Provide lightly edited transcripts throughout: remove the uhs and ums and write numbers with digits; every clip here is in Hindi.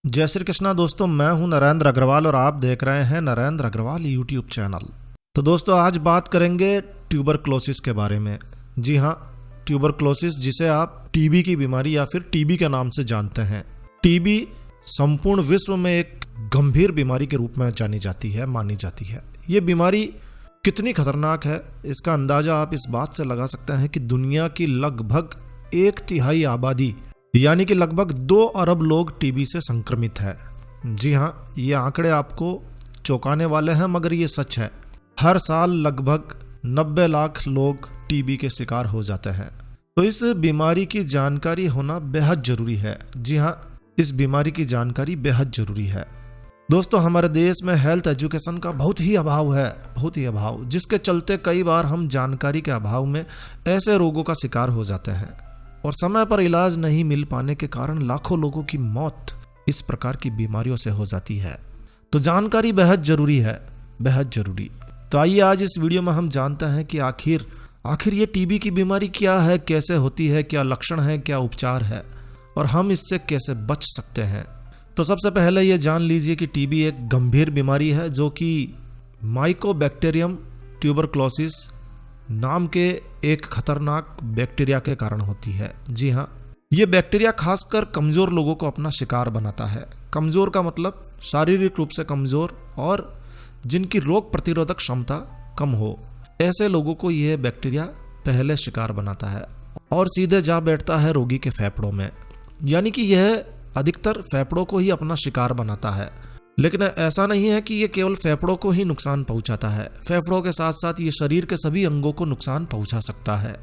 जय श्री कृष्णा दोस्तों, मैं हूं नरेंद्र अग्रवाल और आप देख रहे हैं नरेंद्र अग्रवाल यूट्यूब चैनल। तो दोस्तों आज बात करेंगे ट्यूबरक्लोसिस के बारे में। जी हाँ, ट्यूबरक्लोसिस जिसे आप टीबी की बीमारी या फिर टीबी के नाम से जानते हैं। टीबी संपूर्ण विश्व में एक गंभीर बीमारी के रूप में जानी जाती है, मानी जाती है। ये बीमारी कितनी खतरनाक है इसका अंदाजा आप इस बात से लगा सकते हैं कि दुनिया की लगभग 1/3 आबादी यानी कि लगभग 2 अरब लोग टीबी से संक्रमित है। जी हाँ, ये आंकड़े आपको चौंकाने वाले हैं मगर ये सच है। हर साल लगभग 90 लाख लोग टीबी के शिकार हो जाते हैं। तो इस बीमारी की जानकारी होना बेहद जरूरी है। जी हाँ, इस बीमारी की जानकारी बेहद जरूरी है। दोस्तों हमारे देश में हेल्थ एजुकेशन का बहुत ही अभाव है, बहुत ही अभाव, जिसके चलते कई बार हम जानकारी के अभाव में ऐसे रोगों का शिकार हो जाते हैं और समय पर इलाज नहीं मिल पाने के कारण लाखों लोगों की मौत इस प्रकार की बीमारियों से हो जाती है। तो जानकारी बेहद जरूरी है, बेहद जरूरी। तो आइए आज इस वीडियो में हम जानते हैं कि आखिर ये टीबी की बीमारी क्या है, कैसे होती है, क्या लक्षण है, क्या उपचार है और हम इससे कैसे बच सकते हैं। तो सबसे पहले ये जान लीजिए कि टीबी एक गंभीर बीमारी है जो कि माइकोबैक्टीरियम ट्यूबरक्लोसिस नाम के एक खतरनाक बैक्टीरिया के कारण होती है। जी हाँ, ये बैक्टीरिया खासकर कमजोर लोगों को अपना शिकार बनाता है। कमजोर का मतलब शारीरिक रूप से कमजोर और जिनकी रोग प्रतिरोधक क्षमता कम हो, ऐसे लोगों को यह बैक्टीरिया पहले शिकार बनाता है और सीधे जा बैठता है रोगी के फेफड़ों में। यानी कि यह अधिकतर फेफड़ों को ही अपना शिकार बनाता है। लेकिन ऐसा नहीं है कि ये केवल फेफड़ों को ही नुकसान पहुंचाता है, फेफड़ों के साथ साथ ये शरीर के सभी अंगों को नुकसान पहुंचा सकता है।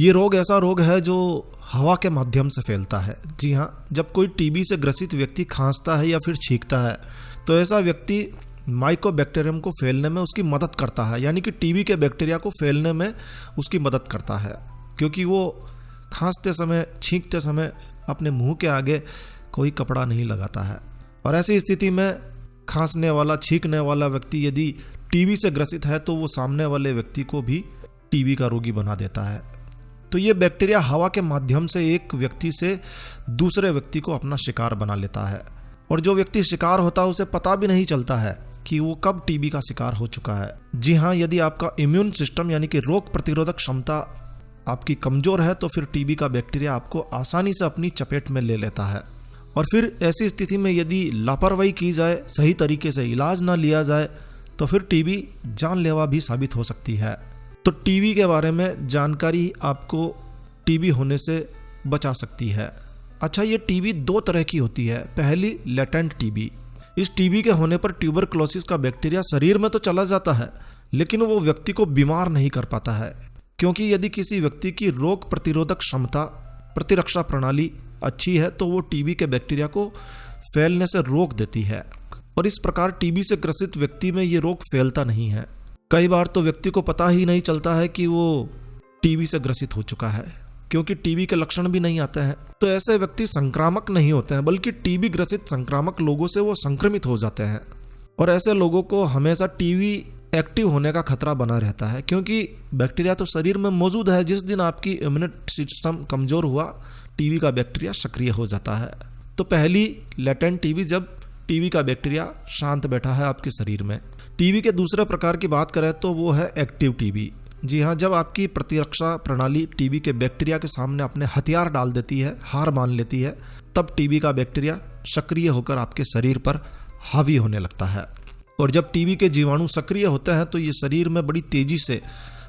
ये रोग ऐसा रोग है जो हवा के माध्यम से फैलता है। जी हाँ, जब कोई टीबी से ग्रसित व्यक्ति खांसता है या फिर छींकता है तो ऐसा व्यक्ति माइकोबैक्टीरियम को फैलने में उसकी मदद करता है, यानी कि टीबी के बैक्टीरिया को फैलने में उसकी मदद करता है, क्योंकि वो खांसते समय, छींकते समय अपने मुंह के आगे कोई कपड़ा नहीं लगाता है। और ऐसी स्थिति में खांसने वाला, छींकने वाला व्यक्ति यदि टीबी से ग्रसित है तो वो सामने वाले व्यक्ति को भी टीबी का रोगी बना देता है। तो ये बैक्टीरिया हवा के माध्यम से एक व्यक्ति से दूसरे व्यक्ति को अपना शिकार बना लेता है और जो व्यक्ति शिकार होता है उसे पता भी नहीं चलता है कि वो कब टीबी का शिकार हो चुका है। जी हाँ, यदि आपका इम्यून सिस्टम यानी कि रोग प्रतिरोधक क्षमता आपकी कमजोर है तो फिर टीबी का बैक्टीरिया आपको आसानी से अपनी चपेट में ले लेता है। और फिर ऐसी स्थिति में यदि लापरवाही की जाए, सही तरीके से इलाज ना लिया जाए तो फिर टीबी जानलेवा भी साबित हो सकती है। तो टीबी के बारे में जानकारी आपको टीबी होने से बचा सकती है। अच्छा, ये टीबी 2 तरह की होती है। पहली लेटेंट टीबी। इस टीबी के होने पर ट्यूबरक्लोसिस का बैक्टीरिया शरीर में तो चला जाता है लेकिन वो व्यक्ति को बीमार नहीं कर पाता है, क्योंकि यदि किसी व्यक्ति की रोग प्रतिरोधक क्षमता, प्रतिरक्षा प्रणाली अच्छी है तो वो टीबी के बैक्टीरिया को फैलने से रोक देती है और इस प्रकार टीबी से ग्रसित व्यक्ति में ये रोग फैलता नहीं है। कई बार तो व्यक्ति को पता ही नहीं चलता है कि वो टीबी से ग्रसित हो चुका है, क्योंकि टीबी के लक्षण भी नहीं आते हैं। तो ऐसे व्यक्ति संक्रामक नहीं होते हैं, बल्कि टीबी ग्रसित संक्रामक लोगों से वो संक्रमित हो जाते हैं। और ऐसे लोगों को हमेशा टीबी एक्टिव होने का खतरा बना रहता है, क्योंकि बैक्टीरिया तो शरीर में मौजूद है। जिस दिन आपकी इम्यूनिटी सिस्टम कमजोर हुआ, टीबी का बैक्टीरिया सक्रिय हो जाता है। तो पहली लेटेंट टीबी, जब टीबी का बैक्टीरिया शांत बैठा है आपके शरीर में। टीबी के दूसरे प्रकार की बात करें तो वो है एक्टिव टीबी। जी हाँ, जब आपकी प्रतिरक्षा प्रणाली टीबी के बैक्टीरिया के सामने अपने हथियार डाल देती है, हार मान लेती है, तब टीबी का बैक्टीरिया सक्रिय होकर आपके शरीर पर हावी होने लगता है। और जब टीबी के जीवाणु सक्रिय होते हैं तो ये शरीर में बड़ी तेजी से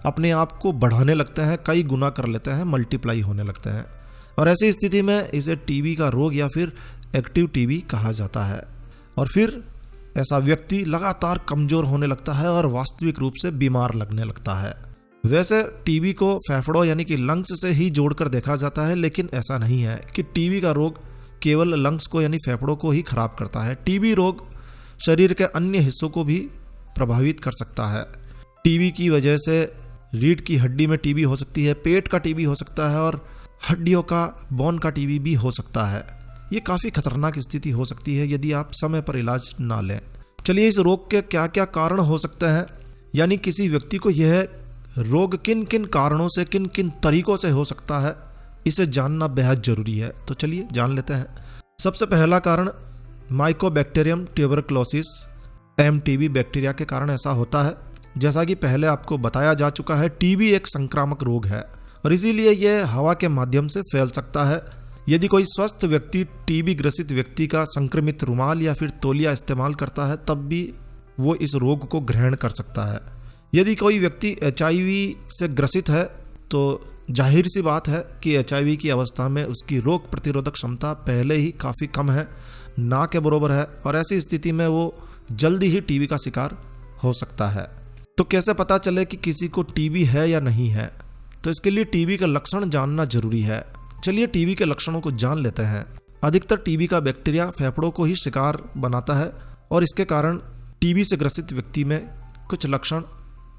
अपने आप को बढ़ाने लगते हैं, कई गुना कर लेते हैं, मल्टीप्लाई होने लगते हैं। और ऐसी स्थिति में इसे टीबी का रोग या फिर एक्टिव टीबी कहा जाता है। और फिर ऐसा व्यक्ति लगातार कमजोर होने लगता है और वास्तविक रूप से बीमार लगने लगता है। वैसे टीबी को फेफड़ों यानी कि लंग्स से ही जोड़कर देखा जाता है, लेकिन ऐसा नहीं है कि टीबी का रोग केवल लंग्स को यानी फेफड़ों को ही खराब करता है। टीबी रोग शरीर के अन्य हिस्सों को भी प्रभावित कर सकता है। टीबी की वजह से रीढ़ की हड्डी में टीबी हो सकती है, पेट का टीबी हो सकता है और हड्डियों का, बोन का टीबी भी हो सकता है। ये काफ़ी खतरनाक स्थिति हो सकती है यदि आप समय पर इलाज ना लें। चलिए, इस रोग के क्या क्या कारण हो सकते हैं, यानी किसी व्यक्ति को यह रोग किन किन कारणों से, किन किन तरीकों से हो सकता है, इसे जानना बेहद जरूरी है। तो चलिए जान लेते हैं। सबसे पहला कारण माइकोबैक्टीरियम ट्यूबरक्लोसिस MTB बैक्टीरिया के कारण ऐसा होता है। जैसा कि पहले आपको बताया जा चुका है, टीबी एक संक्रामक रोग है और इसीलिए यह हवा के माध्यम से फैल सकता है। यदि कोई स्वस्थ व्यक्ति टीबी ग्रसित व्यक्ति का संक्रमित रुमाल या फिर तौलिया इस्तेमाल करता है तब भी वो इस रोग को ग्रहण कर सकता है। यदि कोई व्यक्ति HIV से ग्रसित है तो जाहिर सी बात है कि HIV की अवस्था में उसकी रोग प्रतिरोधक क्षमता पहले ही काफ़ी कम है, ना के बराबर है, और ऐसी स्थिति में वो जल्दी ही टीबी का शिकार हो सकता है। तो कैसे पता चले कि किसी को टीबी है या नहीं है? तो इसके लिए टीबी का लक्षण जानना जरूरी है। चलिए टीबी के लक्षणों को जान लेते हैं। अधिकतर टीबी का बैक्टीरिया फेफड़ों को ही शिकार बनाता है और इसके कारण टीबी से ग्रसित व्यक्ति में कुछ लक्षण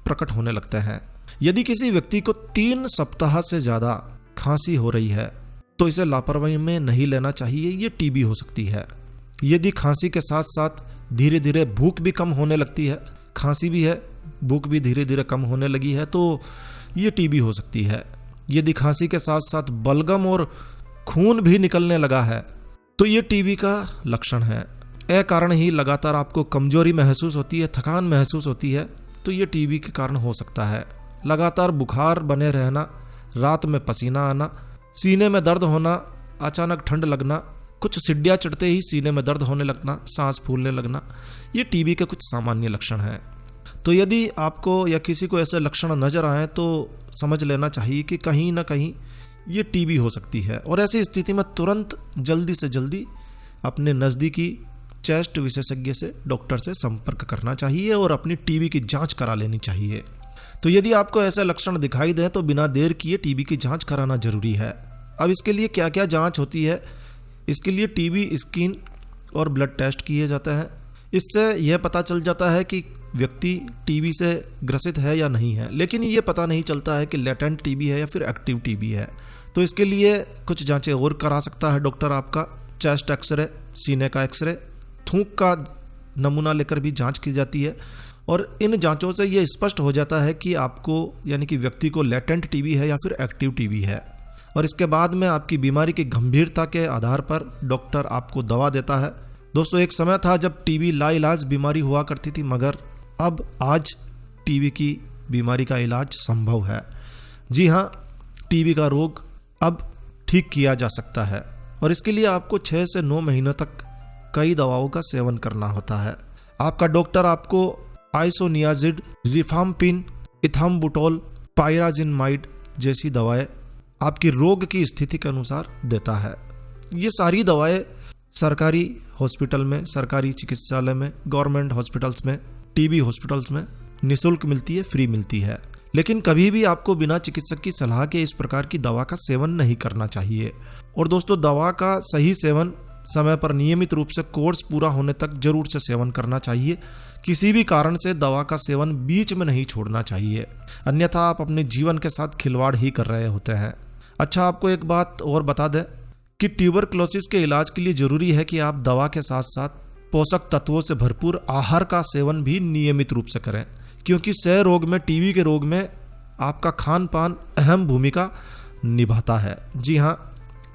प्रकट होने लगते हैं। यदि किसी व्यक्ति को 3 सप्ताह से ज़्यादा खांसी हो रही है तो इसे लापरवाही में नहीं लेना चाहिए, ये टीबी हो सकती है। यदि खांसी के साथ साथ धीरे धीरे भूख भी कम होने लगती है, खांसी भी है, भूख भी धीरे धीरे कम होने लगी है, तो ये टीबी हो सकती है। यदि खांसी के साथ साथ बलगम और खून भी निकलने लगा है तो ये टीबी का लक्षण है। ए कारण ही लगातार आपको कमजोरी महसूस होती है, थकान महसूस होती है, तो ये टीबी के कारण हो सकता है। लगातार बुखार बने रहना, रात में पसीना आना, सीने में दर्द होना, अचानक ठंड लगना, कुछ सीढ़ियाँ चढ़ते ही सीने में दर्द होने लगना, सांस फूलने लगना, ये टीबी के कुछ सामान्य लक्षण हैं। तो यदि आपको या किसी को ऐसे लक्षण नजर आए तो समझ लेना चाहिए कि कहीं ना कहीं ये टीबी हो सकती है, और ऐसी स्थिति में तुरंत जल्दी से जल्दी अपने नज़दीकी चेस्ट विशेषज्ञ से, डॉक्टर से संपर्क करना चाहिए और अपनी टीबी की जांच करा लेनी चाहिए। तो यदि आपको ऐसे लक्षण दिखाई दे तो बिना देर किए टीबी की जांच कराना जरूरी है। अब इसके लिए क्या क्या जांच होती है? इसके लिए टीबी स्किन और ब्लड टेस्ट किए जाते हैं। इससे यह पता चल जाता है कि व्यक्ति टीबी से ग्रसित है या नहीं है, लेकिन ये पता नहीं चलता है कि लेटेंट टीबी है या फिर एक्टिव टीबी है। तो इसके लिए कुछ जांचें और करा सकता है डॉक्टर आपका। चेस्ट एक्सरे, सीने का एक्सरे, थूक का नमूना लेकर भी जांच की जाती है, और इन जांचों से ये स्पष्ट हो जाता है कि आपको यानी कि व्यक्ति को लेटेंट टीबी है या फिर एक्टिव टीबी है। और इसके बाद में आपकी बीमारी की गंभीरता के आधार पर डॉक्टर आपको दवा देता है। दोस्तों, एक समय था जब टीबी लाइलाज बीमारी हुआ करती थी, मगर अब आज टीबी की बीमारी का इलाज संभव है। जी हाँ, टीबी का रोग अब ठीक किया जा सकता है, और इसके लिए आपको 6 से 9 महीनों तक कई दवाओं का सेवन करना होता है। आपका डॉक्टर आपको आइसोनियाजिड, रिफाम्पिन, इथाम्बुटोल, पायराजिनमाइड जैसी दवाएं आपकी रोग की स्थिति के अनुसार देता है। ये सारी दवाएं सरकारी हॉस्पिटल में, सरकारी चिकित्सालय में, गवर्नमेंट हॉस्पिटल्स में, टीबी हॉस्पिटल्स में निःशुल्क मिलती है, फ्री मिलती है। लेकिन कभी भी आपको बिना चिकित्सक की सलाह के इस प्रकार की दवा का सेवन नहीं करना चाहिए। और दोस्तों, दवा का सही सेवन समय पर नियमित रूप से कोर्स पूरा होने तक जरूर से सेवन करना चाहिए। किसी भी कारण से दवा का सेवन बीच में नहीं छोड़ना चाहिए, अन्यथा आप अपने जीवन के साथ खिलवाड़ ही कर रहे होते हैं। अच्छा, आपको एक बात और बता दें कि ट्यूबरक्लोसिस के इलाज के लिए जरूरी है कि आप दवा के साथ साथ पोषक तत्वों से भरपूर आहार का सेवन भी नियमित रूप से करें, क्योंकि क्षय रोग में, टीबी के रोग में आपका खान पान अहम भूमिका निभाता है। जी हाँ,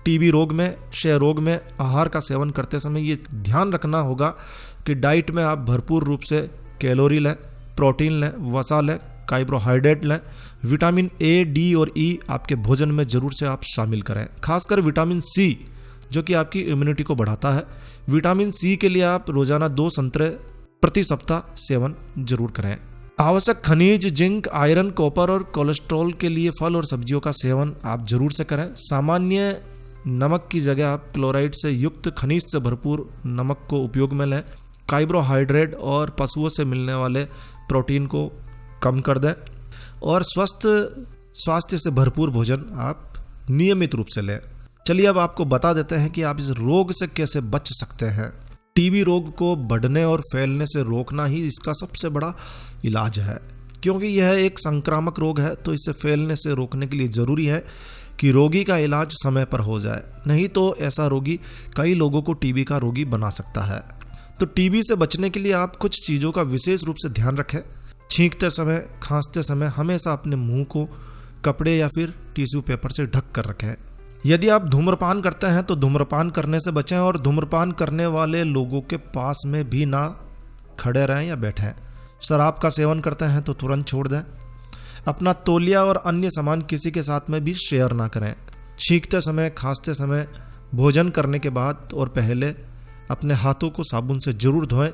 टीबी रोग में, क्षय रोग में आहार का सेवन करते समय ये ध्यान रखना होगा कि डाइट में आप भरपूर रूप से कैलोरी लें, प्रोटीन लें, वसा लें, कार्बोहाइड्रेट लें, विटामिन ए, डी और ई आपके भोजन में जरूर से आप शामिल करें। खासकर विटामिन सी, जो कि आपकी इम्यूनिटी को बढ़ाता है। विटामिन सी के लिए आप रोजाना 2 संतरे प्रति सप्ताह सेवन जरूर करें। आवश्यक खनिज, जिंक, आयरन, कॉपर और कोलेस्ट्रॉल के लिए फल और सब्जियों का सेवन आप जरूर से करें। सामान्य नमक की जगह आप क्लोराइड से युक्त खनिज से भरपूर नमक को उपयोग में लें। कार्बोहाइड्रेट और पशुओं से मिलने वाले प्रोटीन को कम कर दें, और स्वास्थ्य से भरपूर भोजन आप नियमित रूप से लें। चलिए अब आपको बता देते हैं कि आप इस रोग से कैसे बच सकते हैं। टीबी रोग को बढ़ने और फैलने से रोकना ही इसका सबसे बड़ा इलाज है, क्योंकि यह एक संक्रामक रोग है। तो इसे फैलने से रोकने के लिए ज़रूरी है कि रोगी का इलाज समय पर हो जाए, नहीं तो ऐसा रोगी कई लोगों को टीबी का रोगी बना सकता है। तो टीबी से बचने के लिए आप कुछ चीज़ों का विशेष रूप से ध्यान रखें। छींकते समय, खांसते समय हमेशा अपने मुंह को कपड़े या फिर टिश्यू पेपर से ढक कर रखें। यदि आप धूम्रपान करते हैं तो धूम्रपान करने से बचें और धूम्रपान करने वाले लोगों के पास में भी ना खड़े रहें या बैठें। शराब का सेवन करते हैं तो तुरंत छोड़ दें। अपना तौलिया और अन्य सामान किसी के साथ में भी शेयर ना करें। छींकते समय, खांसते समय, भोजन करने के बाद और पहले अपने हाथों को साबुन से जरूर धोएं।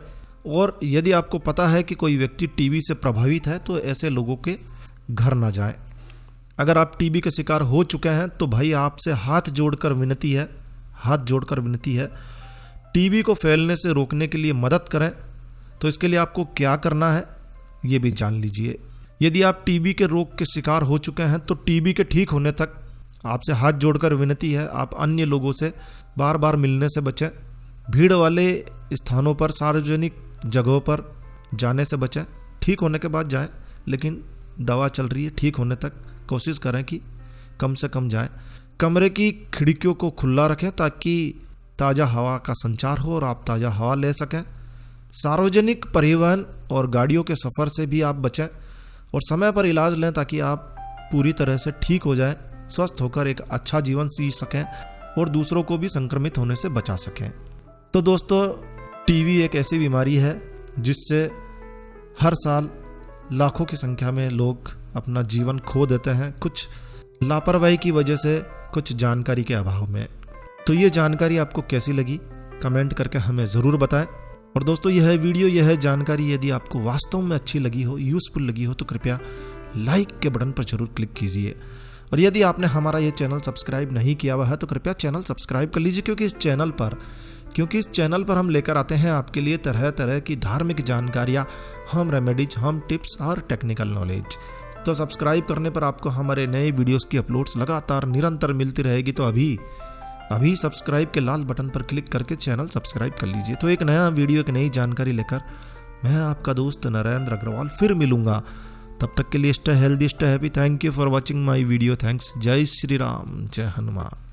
और यदि आपको पता है कि कोई व्यक्ति टीबी से प्रभावित है तो ऐसे लोगों के घर ना जाएं। अगर आप टीबी के शिकार हो चुके हैं तो भाई आपसे हाथ जोड़कर विनती है, टीबी को फैलने से रोकने के लिए मदद करें। तो इसके लिए आपको क्या करना है ये भी जान लीजिए। यदि आप टीबी के रोग के शिकार हो चुके हैं तो टीबी के ठीक होने तक आपसे हाथ जोड़कर विनती है, आप अन्य लोगों से बार बार मिलने से बचें। भीड़ वाले स्थानों पर, सार्वजनिक जगहों पर जाने से बचें। ठीक होने के बाद जाएं, लेकिन दवा चल रही है, ठीक होने तक कोशिश करें कि कम से कम जाएं। कमरे की खिड़कियों को खुला रखें ताकि ताज़ा हवा का संचार हो और आप ताज़ा हवा ले सकें। सार्वजनिक परिवहन और गाड़ियों के सफ़र से भी आप बचें और समय पर इलाज लें ताकि आप पूरी तरह से ठीक हो जाएं, स्वस्थ होकर एक अच्छा जीवन जी सकें और दूसरों को भी संक्रमित होने से बचा सकें। तो दोस्तों, टीबी एक ऐसी बीमारी है जिससे हर साल लाखों की संख्या में लोग अपना जीवन खो देते हैं, कुछ लापरवाही की वजह से, कुछ जानकारी के अभाव में। तो ये जानकारी आपको कैसी लगी कमेंट करके हमें ज़रूर बताएं। और दोस्तों, यह वीडियो, यह जानकारी यदि आपको वास्तव में अच्छी लगी हो, यूज़फुल लगी हो तो कृपया लाइक के बटन पर जरूर क्लिक कीजिए। और यदि आपने हमारा ये चैनल सब्सक्राइब नहीं किया हुआ है तो कृपया चैनल सब्सक्राइब कर लीजिए, क्योंकि इस चैनल पर हम लेकर आते हैं आपके लिए तरह तरह की धार्मिक जानकारियाँ, होम रेमेडीज, होम टिप्स और टेक्निकल नॉलेज। तो सब्सक्राइब करने पर आपको हमारे नए वीडियोस की अपलोड्स लगातार निरंतर मिलती रहेगी। तो अभी सब्सक्राइब के लाल बटन पर क्लिक करके चैनल सब्सक्राइब कर लीजिए। तो एक नया वीडियो, एक नई जानकारी लेकर मैं आपका दोस्त नरेंद्र अग्रवाल फिर मिलूंगा। तब तक के लिए stay healthy, stay happy. Thank you for watching my video. Thanks. जय श्री राम, जय हनुमान।